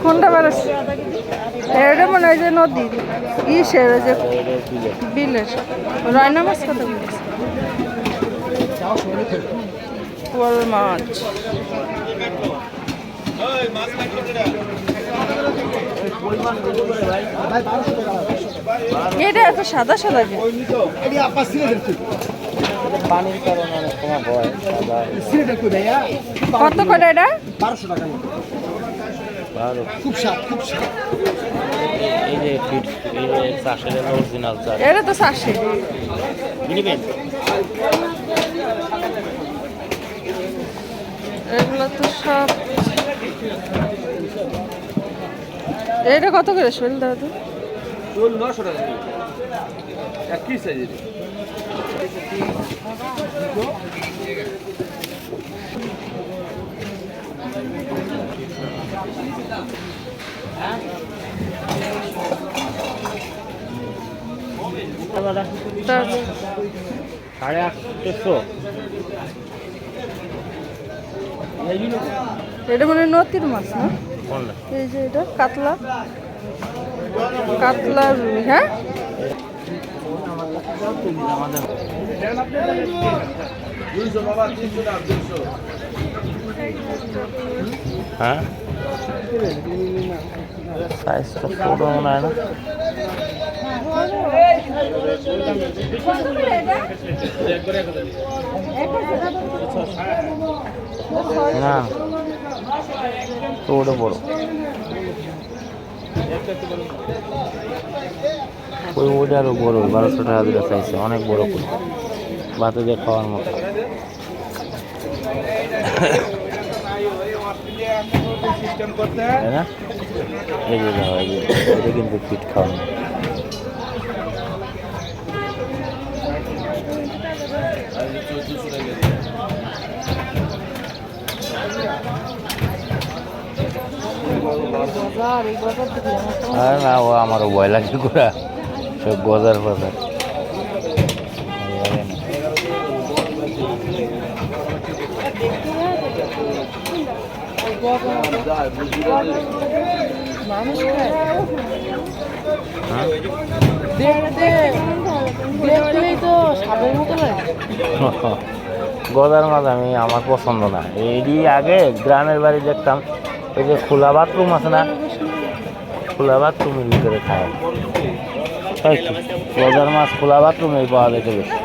কোনটা বেড়াচ্ছে? এটা মনে হয় যে নদীর ইসের যে বিলের। রায়না মাছ কত বলেছে? পোয়াল মাছ। এটা এত সাদা সাদা যে পানির কারণে অনেক সময় হয়। কত করে এটা? 1200 টাকা। খুব স্বাদ, খুব স্বাদ। এই যে ফিট, এই যে চাষের অরিজিনাল চাষ। এটা তো চাষে নিবেন এগুলো তো সব। এটা কত করে শোল দাদু? 900 টাকা। এক কি সাইজের? সাড়ে 800। এটা মানে নদীর মাছ না? কোনটা? এই যে এটা কাতলা, কাতলা রুই। হ্যাঁ, আমাদের হ্যাঁ সাইজ তো ছোট মনে হয় না। না তো ওটা বড়, ওই ওটা আরো বড়। 1200 টাকা দিলে চাইছে, অনেক বড় করে ভাতে দিয়ে খাওয়ার মতো। তাই না? এই যে দেখো, এই যে এটা কিন্তু পিঠ খাওয়ানো। আর না, ও আমারও ভয় লাগে ঘোরা সব গজার ফজার। গজার মাছ আমি আমার পছন্দ না। এই আগে গ্রামের বাড়ি দেখতাম, এই যে খোলা বাথরুম আছে না, খোলা বাথরুমের ভিতরে খায়। তাই কি গজার মাছ খোলা বাথরুমেই পাওয়া যেত বেশি।